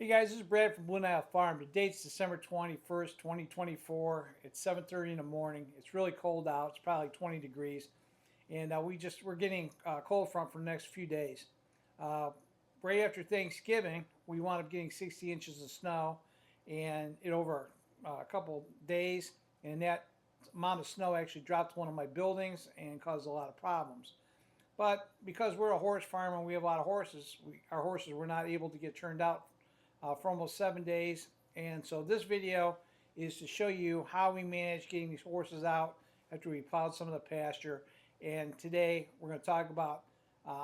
Hey guys, this is Brad from Blue Nile Farm. The date's December 21st, 2024. It's 7:30 in the morning. It's really cold out. It's probably 20 degrees. And we're getting cold front for the next few days. Uh, right after Thanksgiving, we wound up getting 60 inches of snow and it over a couple days. And that amount of snow actually dropped one of my buildings and caused a lot of problems. But because we're a horse farm and we have a lot of horses, our horses were not able to get turned out for almost 7 days. And so this video is to show you how we manage getting these horses out after we plowed some of the pasture. And today we're going to talk about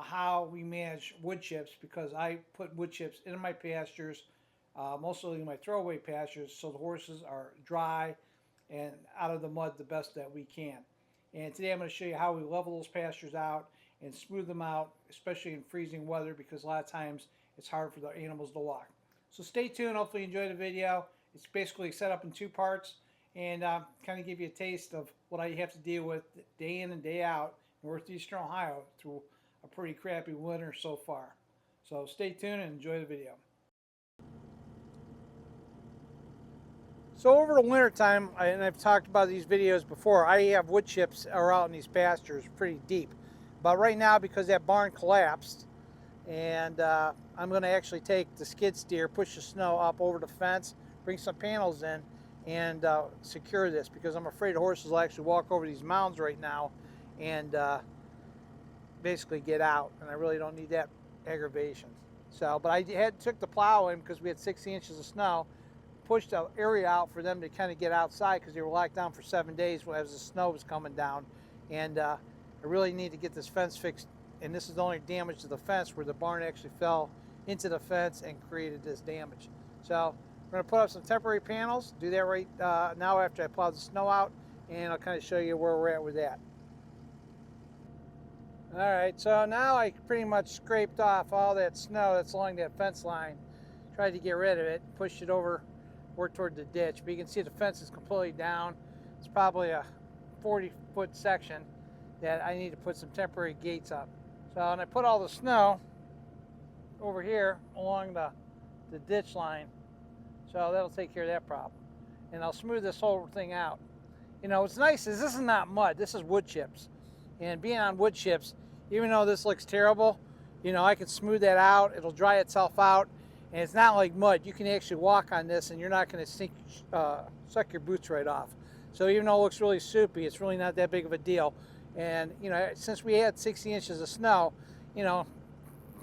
how we manage wood chips, because I put wood chips into my pastures, mostly in my throwaway pastures, so the horses are dry and out of the mud the best that we can. And today I'm going to show you how we level those pastures out and smooth them out, especially in freezing weather, because a lot of times it's hard for the animals to walk. So stay tuned. Hopefully you enjoy the video. It's basically set up in two parts and kind of give you a taste of what I have to deal with day in and day out in Northeastern Ohio through a pretty crappy winter so far. So stay tuned and enjoy the video. So over the winter time, and I've talked about these videos before, I have wood chips are out in these pastures pretty deep. But right now, because that barn collapsed, and I'm going to actually take the skid steer, push the snow up over the fence, bring some panels in, and secure this, because I'm afraid the horses will actually walk over these mounds right now and basically get out, and I really don't need that aggravation. So, but I took the plow in because we had 60 inches of snow, pushed the area out for them to kind of get outside because they were locked down for 7 days as the snow was coming down, and I really need to get this fence fixed. And this is the only damage to the fence, where the barn actually fell into the fence and created this damage. So we're going to put up some temporary panels, do that right now after I plow the snow out, and I'll kind of show you where we're at with that. All right, so now I pretty much scraped off all that snow that's along that fence line, tried to get rid of it, pushed it over toward the ditch. But you can see the fence is completely down. It's probably a 40-foot section that I need to put some temporary gates up. So, and I put all the snow over here along the ditch line, so that'll take care of that problem. And I'll smooth this whole thing out. You know, what's nice is this is not mud, this is wood chips. And being on wood chips, even though this looks terrible, you know, I can smooth that out, it'll dry itself out, and it's not like mud. You can actually walk on this and you're not going to suck your boots right off. So even though it looks really soupy, it's really not that big of a deal. And, you know, since we had 60 inches of snow, you know,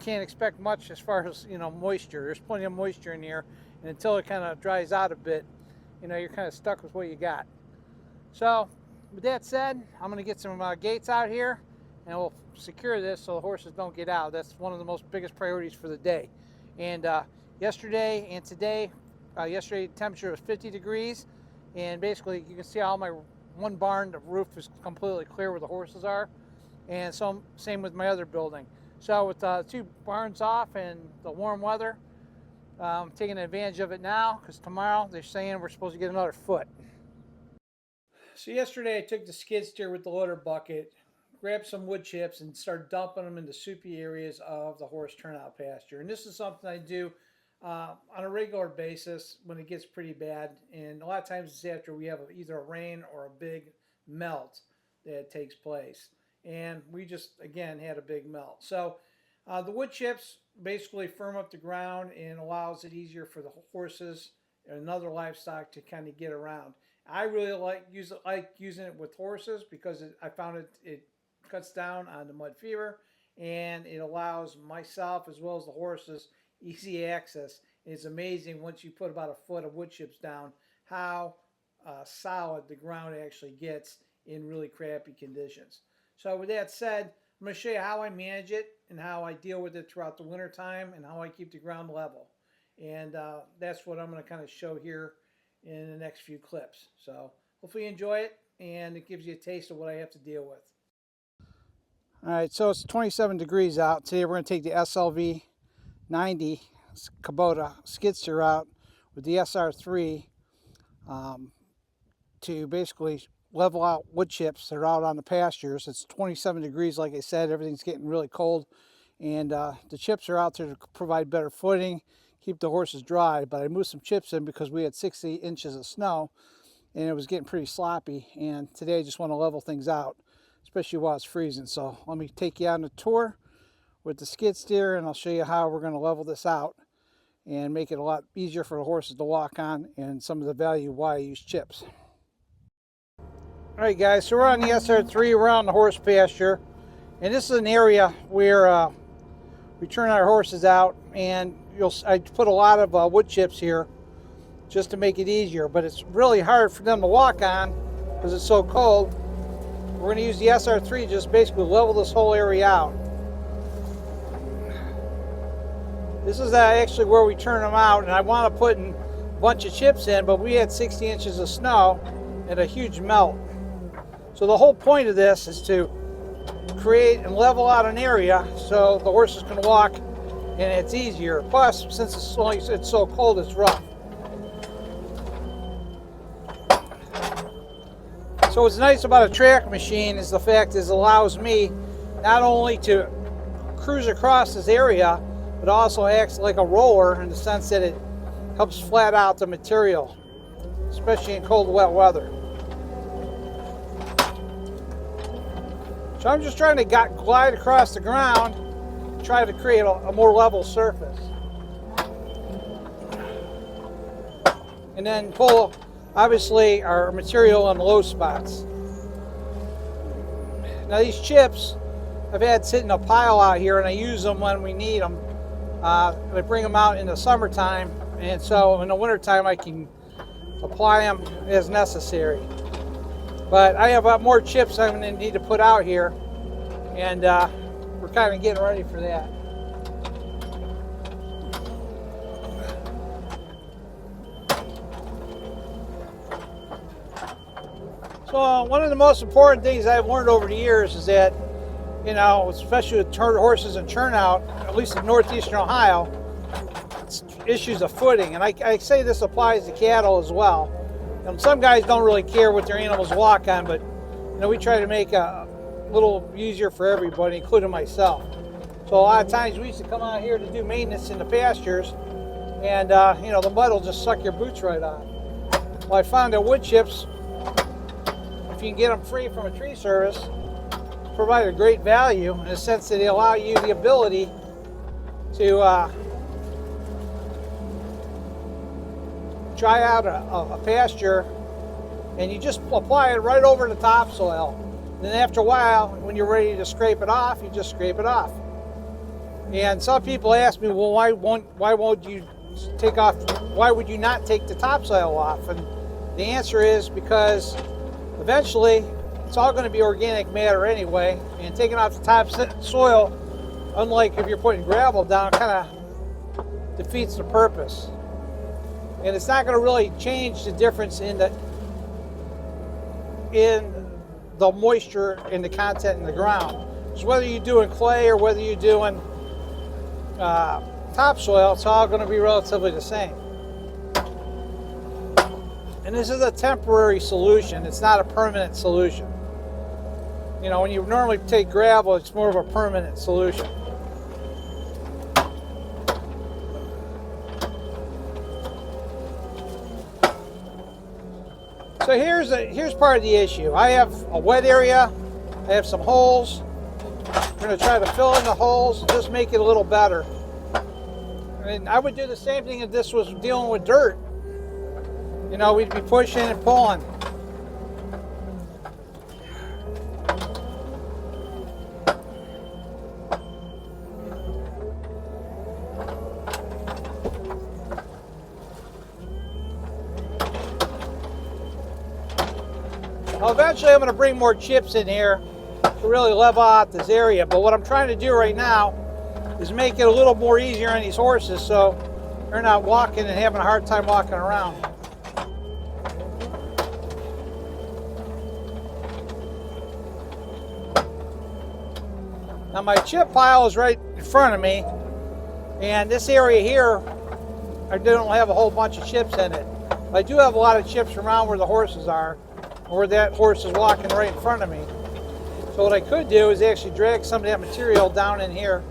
can't expect much as far as, you know, moisture. There's plenty of moisture in here. And until it kind of dries out a bit, you know, you're kind of stuck with what you got. So, with that said, I'm going to get some gates out here, and we'll secure this so the horses don't get out. That's one of the most biggest priorities for the day. And yesterday and today, yesterday the temperature was 50 degrees. And basically, you can see all my one barn, the roof is completely clear where the horses are, and so same with my other building. So with two barns off and the warm weather, I'm taking advantage of it now, because tomorrow they're saying we're supposed to get another foot. So yesterday I took the skid steer with the loader bucket, grabbed some wood chips, and started dumping them in the soupy areas of the horse turnout pasture. And this is something I do on a regular basis when it gets pretty bad. And a lot of times it's after we have either a rain or a big melt that takes place. And we just, again, had a big melt. So the wood chips basically firm up the ground and allows it easier for the horses and other livestock to kind of get around. I really like using it with horses because I found it cuts down on the mud fever, and it allows myself as well as the horses easy access. It's amazing once you put about a foot of wood chips down how solid the ground actually gets in really crappy conditions. So with that said, I'm going to show you how I manage it and how I deal with it throughout the winter time and how I keep the ground level. And that's what I'm going to kind of show here in the next few clips. So hopefully you enjoy it, and it gives you a taste of what I have to deal with. All right, so it's 27 degrees out. Today we're going to take the SLV 90 Kubota skid steer out with the SR3 to basically level out wood chips that are out on the pastures. It's 27 degrees, like I said, everything's getting really cold, and the chips are out there to provide better footing, keep the horses dry. But I moved some chips in because we had 60 inches of snow and it was getting pretty sloppy. And today I just want to level things out, especially while it's freezing. So let me take you on a tour with the skid steer and I'll show you how we're going to level this out and make it a lot easier for the horses to walk on, and some of the value why I use chips. Alright guys, so we're on the SR3, we're on the horse pasture, and this is an area where we turn our horses out, and I put a lot of wood chips here just to make it easier, but it's really hard for them to walk on because it's so cold. We're going to use the SR3 to just basically level this whole area out. This is actually where we turn them out, and I want to put a bunch of chips in, but we had 60 inches of snow and a huge melt. So the whole point of this is to create and level out an area so the horses can walk and it's easier. Plus, since it's so cold, it's rough. So what's nice about a track machine is the fact is it allows me not only to cruise across this area, but also acts like a roller in the sense that it helps flat out the material, especially in cold, wet weather. So I'm just trying to glide across the ground, try to create a more level surface. And then pull, obviously, our material in low spots. Now these chips I've had sit in a pile out here, and I use them when we need them. I bring them out in the summertime, and so in the wintertime I can apply them as necessary. But I have more chips I'm going to need to put out here, and we're kind of getting ready for that. So one of the most important things I've learned over the years is that, you know, especially with horses and turnout, at least in northeastern Ohio, it's issues of footing. And I say this applies to cattle as well. And some guys don't really care what their animals walk on, but you know, we try to make a little easier for everybody, including myself. So a lot of times we used to come out here to do maintenance in the pastures, and you know, the mud will just suck your boots right off. Well, I found that wood chips, if you can get them free from a tree service, provide a great value in the sense that they allow you the ability to dry out a pasture, and you just apply it right over the topsoil. And then after a while, when you're ready to scrape it off, you just scrape it off. And some people ask me, well, why would you not take the topsoil off? And the answer is because eventually it's all going to be organic matter anyway, and taking off the topsoil, unlike if you're putting gravel down, kind of defeats the purpose. And it's not going to really change the difference in the moisture and the content in the ground. So whether you're doing clay or whether you're doing topsoil, it's all going to be relatively the same. And this is a temporary solution. It's not a permanent solution. You know, when you normally take gravel, it's more of a permanent solution. So here's part of the issue. I have a wet area. I have some holes. I'm going to try to fill in the holes and just make it a little better. And I would do the same thing if this was dealing with dirt. You know, we'd be pushing and pulling. Well, eventually I'm going to bring more chips in here to really level out this area. But what I'm trying to do right now is make it a little more easier on these horses so they're not walking and having a hard time walking around. Now my chip pile is right in front of me, and this area here, I don't have a whole bunch of chips in it. But I do have a lot of chips around where the horses are, or where that horse is walking right in front of me. So what I could do is actually drag some of that material down in here.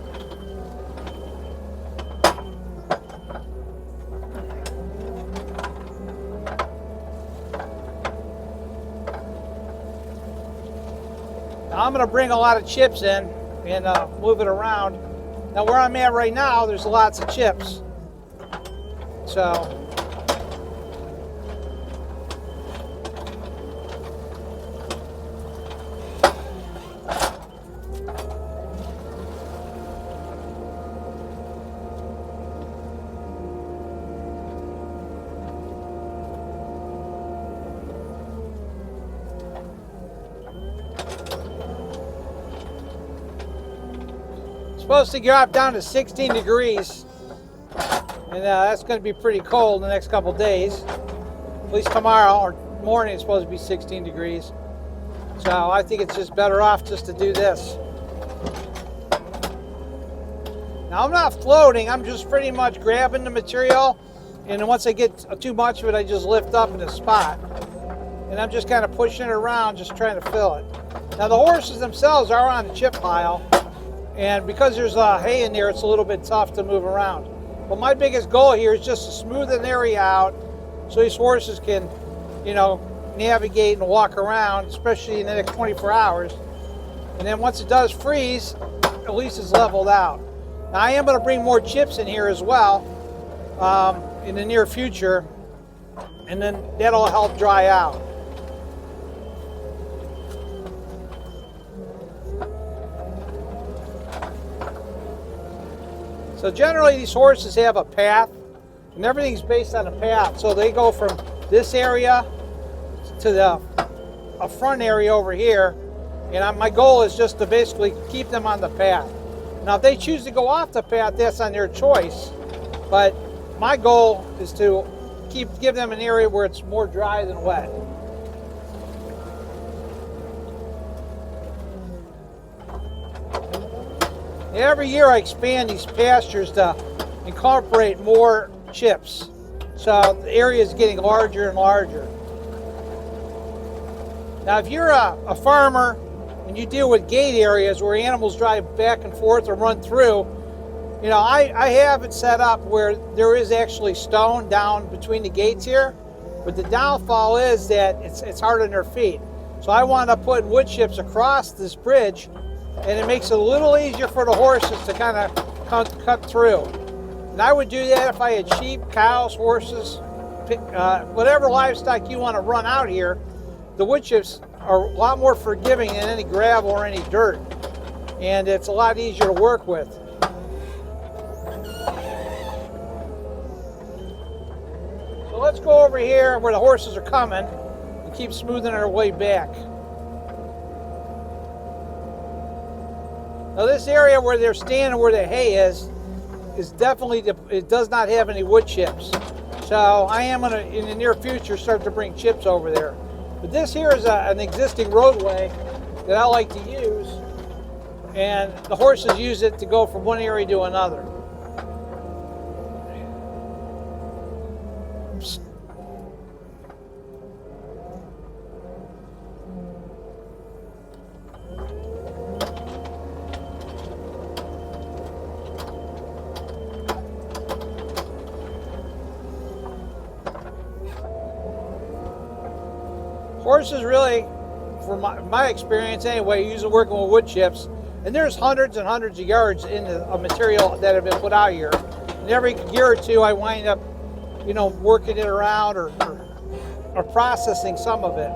Now I'm going to bring a lot of chips in and move it around. Now where I'm at right now, there's lots of chips. So supposed to drop down to 16 degrees, and that's going to be pretty cold the next couple days. At least tomorrow or morning it's supposed to be 16 degrees. So I think it's just better off just to do this. Now I'm not floating, I'm just pretty much grabbing the material, and then once I get too much of it, I just lift up in a spot. And I'm just kind of pushing it around, just trying to fill it. Now the horses themselves are on the chip pile, and because there's hay in there, it's a little bit tough to move around. But my biggest goal here is just to smooth an area out so these horses can, you know, navigate and walk around, especially in the next 24 hours. And then once it does freeze, at least it's leveled out. Now I am going to bring more chips in here as well in the near future, and then that'll help dry out. So generally these horses have a path, and everything's based on a path. So they go from this area to the front area over here, and my goal is just to basically keep them on the path. Now if they choose to go off the path, that's on their choice, but my goal is to give them an area where it's more dry than wet. Every year I expand these pastures to incorporate more chips. So the area is getting larger and larger. Now if you're a farmer and you deal with gate areas where animals drive back and forth or run through, you know, I have it set up where there is actually stone down between the gates here, but the downfall is that it's hard on their feet. So I want to put wood chips across this bridge, and it makes it a little easier for the horses to kind of cut through. And I would do that if I had sheep, cows, horses, whatever livestock you want to run out here. The wood chips are a lot more forgiving than any gravel or any dirt, and it's a lot easier to work with. So let's go over here where the horses are coming and keep smoothing our way back. Now this area where they're standing, where the hay is definitely, it does not have any wood chips. So I am gonna, in the near future, start to bring chips over there. But this here is an existing roadway that I like to use, and the horses use it to go from one area to another. Horses really, from my experience anyway, usually working with wood chips, and there's hundreds and hundreds of yards in the material that have been put out here. And every year or two I wind up, you know, working it around or processing some of it.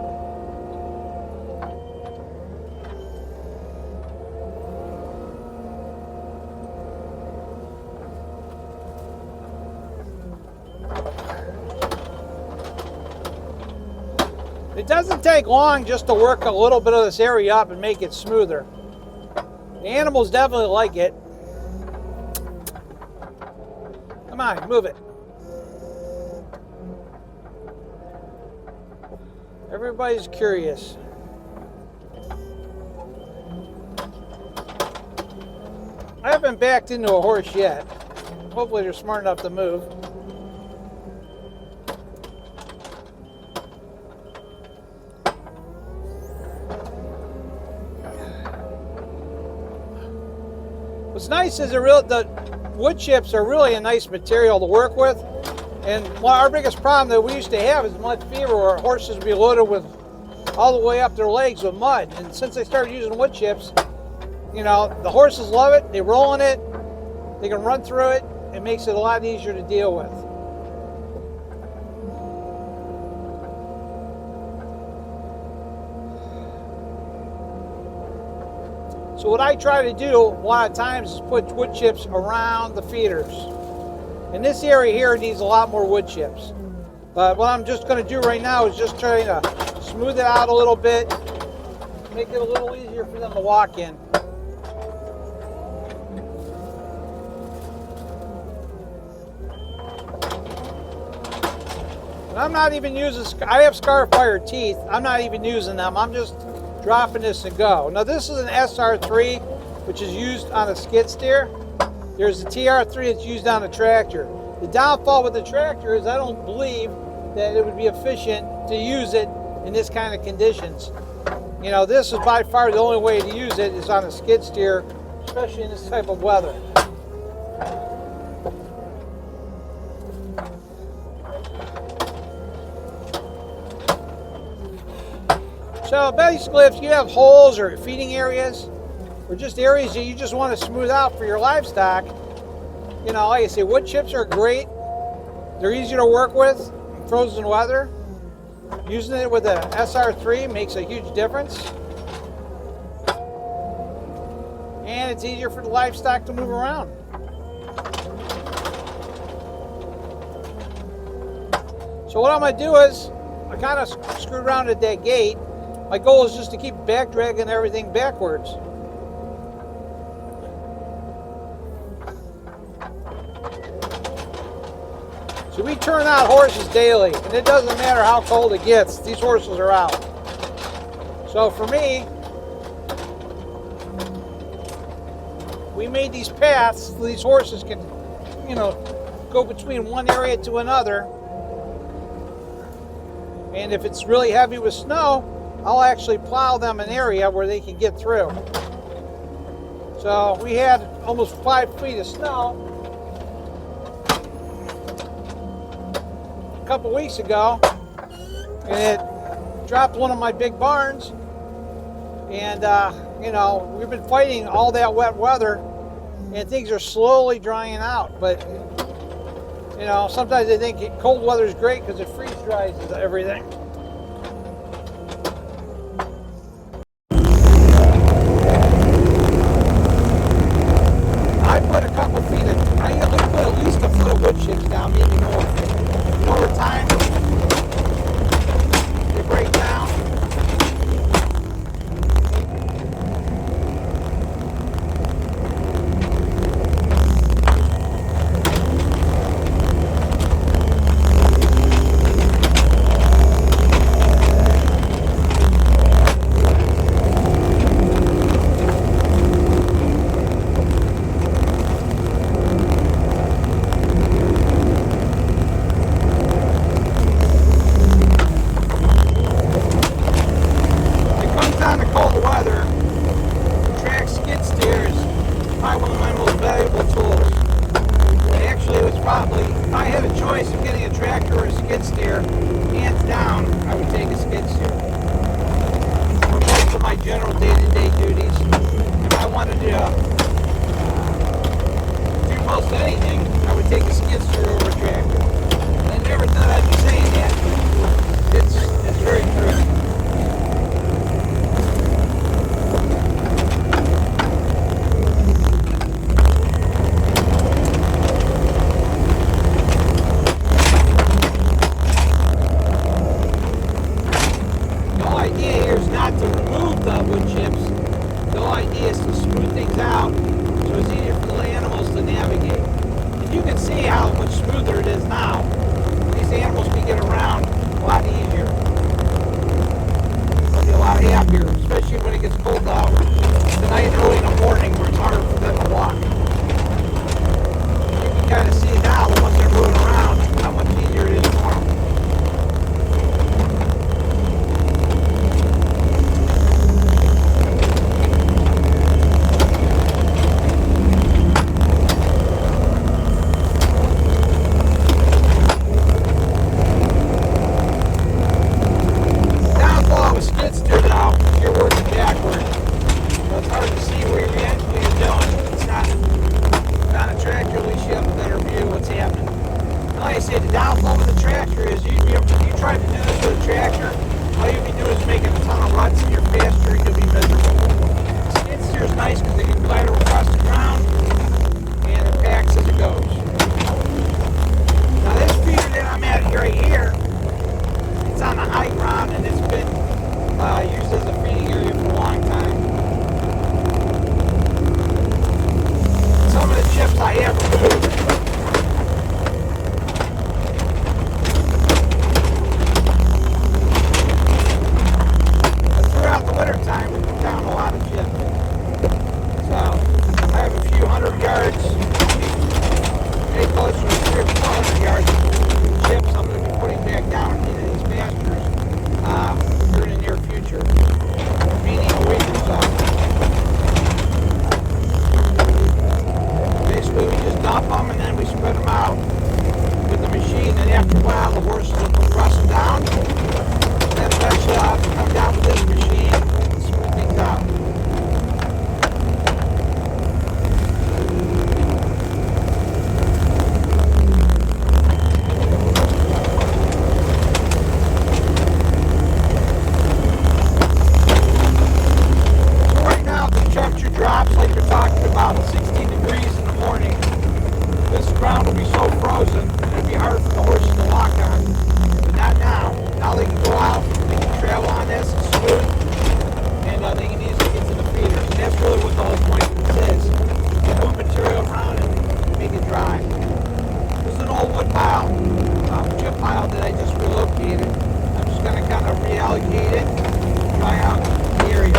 It doesn't take long just to work a little bit of this area up and make it smoother. The animals definitely like it. Come on, move it. Everybody's curious. I haven't backed into a horse yet. Hopefully they're smart enough to move. What's nice is the wood chips are really a nice material to work with. And our biggest problem that we used to have is mud fever, where horses would be loaded with all the way up their legs with mud. And since I started using wood chips, you know, the horses love it. They roll in it. They can run through it. It makes it a lot easier to deal with. So what I try to do a lot of times is put wood chips around the feeders. And this area here needs a lot more wood chips. But what I'm just going to do right now is just try to smooth it out a little bit, make it a little easier for them to walk in. And I'm not even using, I have scarf wire teeth. I'm not even using them. I'm just dropping this and go. Now this is an SR3, which is used on a skid steer. There's a TR3 that's used on a tractor. The downfall with the tractor is I don't believe that it would be efficient to use it in this kind of conditions. You know, this is by far the only way to use it is on a skid steer, especially in this type of weather. So basically, if you have holes or feeding areas, or just areas that you just want to smooth out for your livestock, you know, like I say, wood chips are great. They're easy to work with in frozen weather. Using it with a SR3 makes a huge difference. And it's easier for the livestock to move around. So what I'm going to do is, I kind of screwed around at that gate. My goal is just to keep back dragging everything backwards. So we turn out horses daily, and it doesn't matter how cold it gets, these horses are out. So for me, we made these paths so these horses can, you know, go between one area to another. And if it's really heavy with snow, I'll actually plow them an area where they can get through. So we had almost 5 feet of snow a couple weeks ago, and it dropped one of my big barns. And you know, we've been fighting all that wet weather, and things are slowly drying out. But you know, sometimes I think cold weather is great because it freeze dries everything. say the downfall with the tractor is if you try to do this with a tractor, all you'll be doing is making a ton of ruts in your pasture and you'll be miserable. Skid steer is nice because they can glider across the ground and it packs as it goes. Now this feeder that I'm at right here, it's on the high ground and it's been used as a feeding area for a long time. Some of the chips I have throughout the winter time we put down a lot of chips. So I have a few 100 yards, maybe closer to 300 or 400 yards of chips I'm going to be putting back down into these pastures here in the near future, meaning a week or so. Basically we just dump them and then we spread them out with the machine, and after a while the horses will compress them down, and then eventually I'll have to come down with this machine and smooth things out. Drops like you're talking about 16 degrees in the morning. This ground will be so frozen it'll be hard for the horses to walk on. But not now. Now they can go out, they can trail on this, it's smooth, and they can easily get to the feeders. And that's really what the whole point of this is. You move material around and make it dry. This is an old wood pile, chip pile that I just relocated. I'm just going to kind of reallocate it, dry out the area.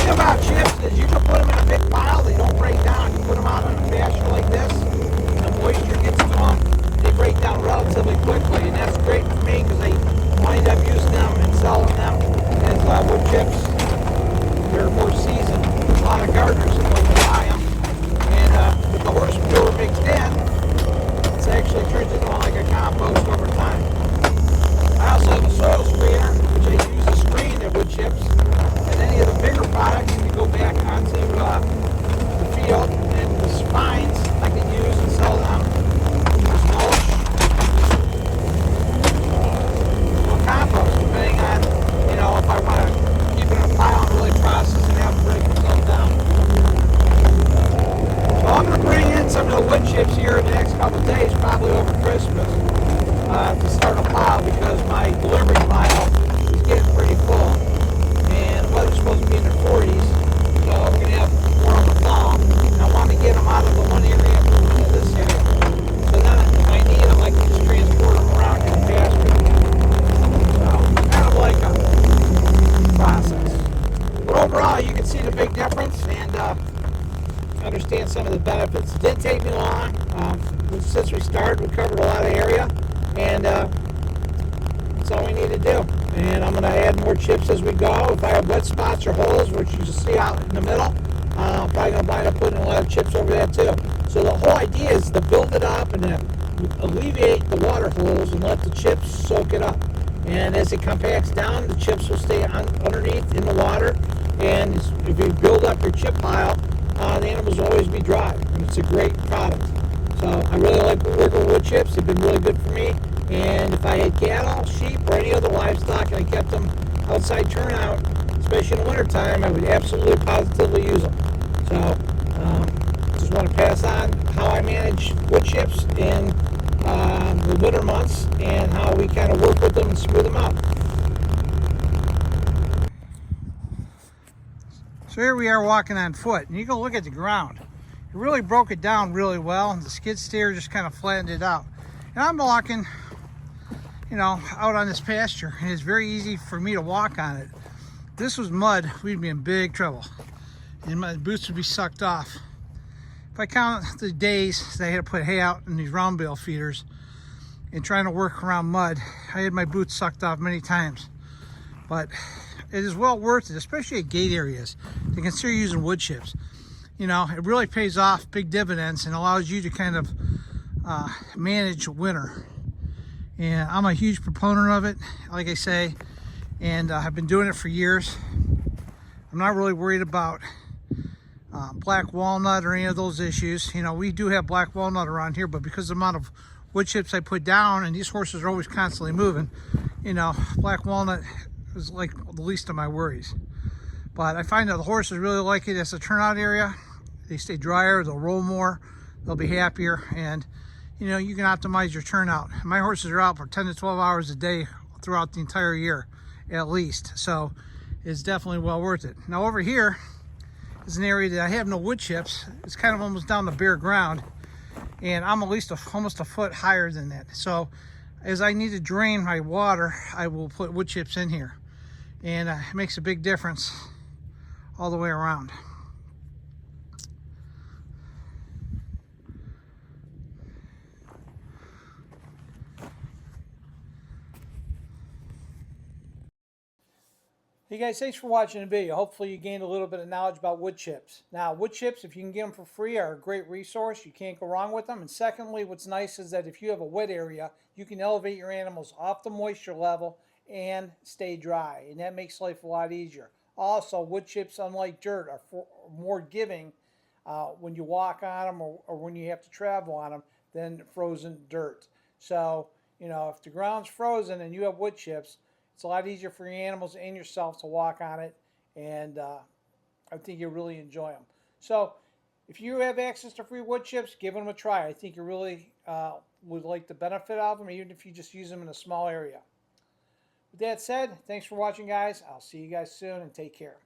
About chips is you can put them in a big pile, they don't break down. You put them out in a pasture like this, and the moisture gets to them, they break down relatively quickly, and that's great for me because I wind up using them and selling them as wood chips. They're more seasoned. A lot of gardeners that don't buy them, and with the horse manure mixed in, it actually turns into like a compost over time. I also have a soil screener, which I use to screen the wood chips. Any of the bigger products can go back onto the field, and the spines I can use and sell them as mulch or compost, depending on, if I want to keep it in a pile and really process and have it break itself down. So I'm going to bring in some of the wood chips here in the next couple of days, probably over Christmas, to start a pile because my delivery pile is getting pretty full. Weather's supposed to be in the 40s, so we're going to have more on the fall. I want to get them out of the one area into this area. So then if I need them, I can just transport them around in the pasture. So kind of like a process. But overall, you can see the big difference and understand some of the benefits. It didn't take me long. Since we started, we covered a lot of area, and that's all we need to do. And I'm going to add more chips as we go. If I have wet spots or holes, which you see out in the middle, I'm probably going to wind up putting a lot of chips over there too. So the whole idea is to build it up and to alleviate the water holes and let the chips soak it up. And as it compacts down, the chips will stay underneath in the water. And if you build up your chip pile, the animals will always be dry. And it's a great product. So I really like working with wood chips. They've been really good for me. And if I had cattle, sheep, or any other livestock, and I kept them outside turnout, especially in the wintertime, I would absolutely positively use them. So, just want to pass on how I manage wood chips in the winter months and how we kind of work with them and smooth them out. So here we are walking on foot, and you can look at the ground. It really broke it down really well, and the skid steer just kind of flattened it out. And I'm walking, out on this pasture, and it's very easy for me to walk on it. If this was mud, we'd be in big trouble, and my boots would be sucked off. If I count the days that I had to put hay out in these round bale feeders and trying to work around mud, I had my boots sucked off many times. But it is well worth it, especially at gate areas, to consider using wood chips. It really pays off big dividends and allows you to kind of manage winter. And I'm a huge proponent of it, like I say, and I've been doing it for years. I'm not really worried about black walnut or any of those issues. You know, we do have black walnut around here, but because of the amount of wood chips I put down, and these horses are always constantly moving, you know, black walnut is like the least of my worries. But I find that the horses really like it as a turnout area. They stay drier, they'll roll more, they'll be happier, and you know, you can optimize your turnout. My horses are out for 10 to 12 hours a day throughout the entire year, at least. So it's definitely well worth it. Now over here is an area that I have no wood chips. It's kind of almost down the bare ground, and I'm at least almost a foot higher than that. So as I need to drain my water, I will put wood chips in here, and it makes a big difference all the way around. Hey guys, thanks for watching the video. Hopefully you gained a little bit of knowledge about wood chips. Now, wood chips, if you can get them for free, are a great resource. You can't go wrong with them. And secondly, what's nice is that if you have a wet area, you can elevate your animals off the moisture level and stay dry. And that makes life a lot easier. Also, wood chips, unlike dirt, are more giving when you walk on them or when you have to travel on them than frozen dirt. So, you know, if the ground's frozen and you have wood chips, it's a lot easier for your animals and yourself to walk on it, and I think you'll really enjoy them. So if you have access to free wood chips, give them a try. I think you really would like the benefit of them, even if you just use them in a small area. With that said, thanks for watching, guys. I'll see you guys soon, and take care.